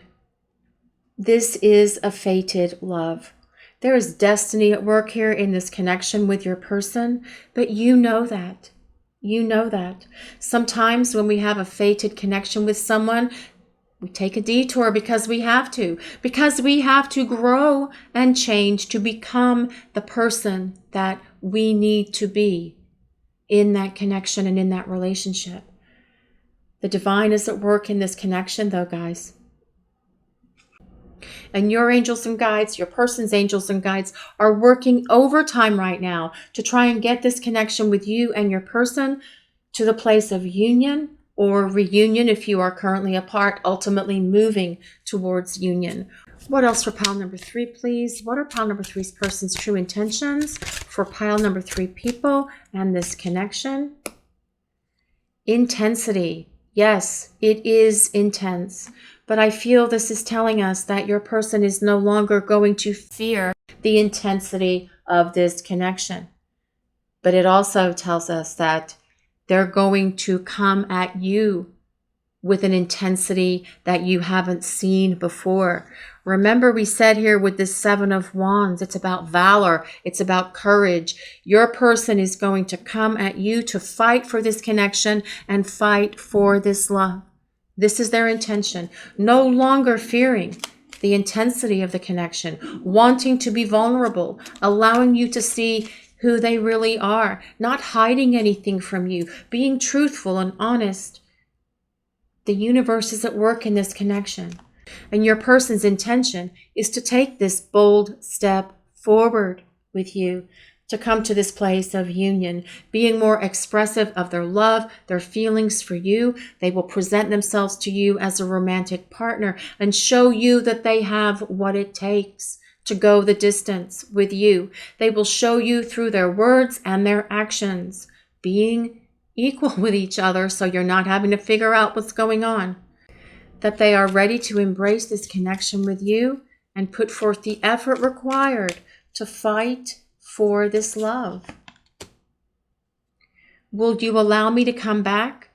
This is a fated love. There is destiny at work here in this connection with your person, but you know that. You know that. Sometimes when we have a fated connection with someone, we take a detour because we have to grow and change to become the person that we need to be in that connection and in that relationship. The divine is at work in this connection, though, guys. And your angels and guides, your person's angels and guides, are working overtime right now to try and get this connection with you and your person to the place of union or reunion if you are currently apart, ultimately moving towards union. What else for pile number 3, please? What are pile number 3's person's true intentions for pile number 3 people and this connection? Intensity. Yes, it is intense, but I feel this is telling us that your person is no longer going to fear the intensity of this connection. But it also tells us that they're going to come at you with an intensity that you haven't seen before. Remember, we said here with this 7 of Wands, it's about valor. It's about courage. Your person is going to come at you to fight for this connection and fight for this love. This is their intention. No longer fearing the intensity of the connection, wanting to be vulnerable, allowing you to see who they really are, not hiding anything from you, being truthful and honest. The universe is at work in this connection. And your person's intention is to take this bold step forward with you, to come to this place of union, being more expressive of their love, their feelings for you. They will present themselves to you as a romantic partner and show you that they have what it takes to go the distance with you. They will show you through their words and their actions, being equal with each other so you're not having to figure out what's going on, that they are ready to embrace this connection with you and put forth the effort required to fight for this love. Will you allow me to come back?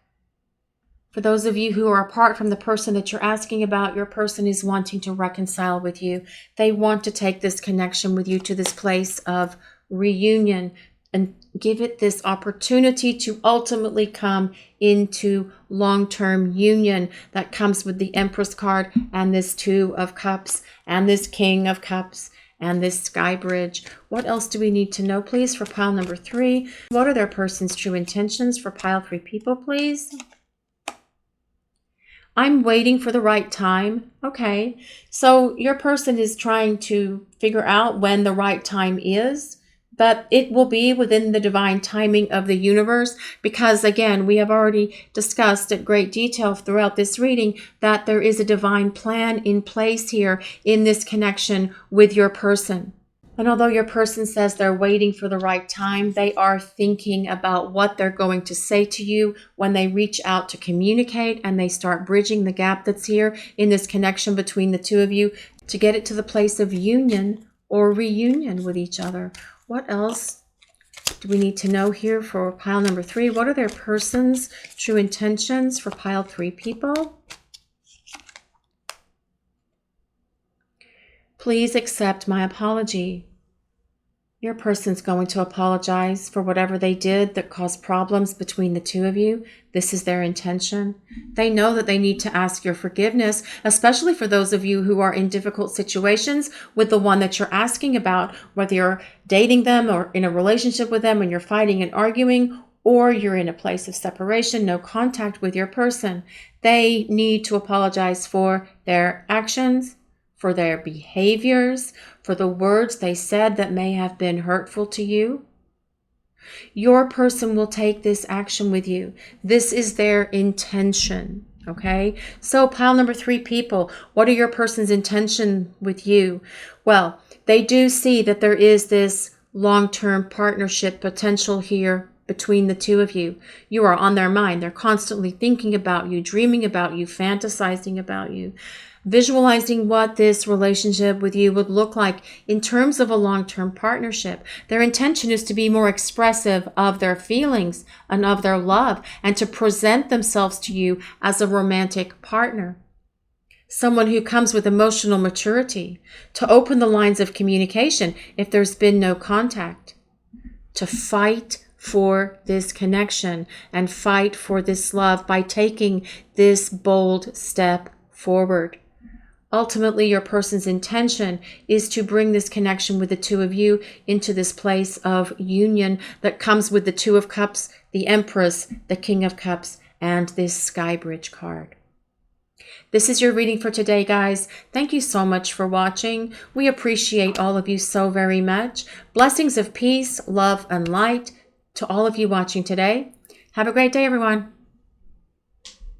For those of you who are apart from the person that you're asking about, your person is wanting to reconcile with you. They want to take this connection with you to this place of reunion and give it this opportunity to ultimately come into long-term union that comes with the Empress card and this 2 of Cups and this King of Cups and this Sky Bridge. What else do we need to know, please, for pile number 3? What are their person's true intentions for pile 3 people, please? I'm waiting for the right time. Okay, so your person is trying to figure out when the right time is, but it will be within the divine timing of the universe, because again, we have already discussed at great detail throughout this reading that there is a divine plan in place here in this connection with your person. And although your person says they're waiting for the right time, they are thinking about what they're going to say to you when they reach out to communicate and they start bridging the gap that's here in this connection between the two of you to get it to the place of union or reunion with each other. What else do we need to know here for pile number 3? What are their person's true intentions for pile 3 people? Please accept my apology. Your person's going to apologize for whatever they did that caused problems between the two of you. This is their intention. They know that they need to ask your forgiveness, especially for those of you who are in difficult situations with the one that you're asking about, whether you're dating them or in a relationship with them and you're fighting and arguing, or you're in a place of separation, no contact with your person. They need to apologize for their actions, for their behaviors, for the words they said that may have been hurtful to you. Your person will take this action with you. This is their intention, okay? So pile number 3 people, what are your person's intention with you? Well, they do see that there is this long-term partnership potential here between the two of you. You are on their mind. They're constantly thinking about you, dreaming about you, fantasizing about you, visualizing what this relationship with you would look like in terms of a long-term partnership. Their intention is to be more expressive of their feelings and of their love and to present themselves to you as a romantic partner. Someone who comes with emotional maturity, to open the lines of communication if there's been no contact, to fight for this connection and fight for this love by taking this bold step forward. Ultimately, your person's intention is to bring this connection with the two of you into this place of union that comes with the Two of Cups, the Empress, the King of Cups, and this Sky Bridge card. This is your reading for today, guys. Thank you so much for watching. We appreciate all of you so very much. Blessings of peace, love, and light to all of you watching today. Have a great day, everyone.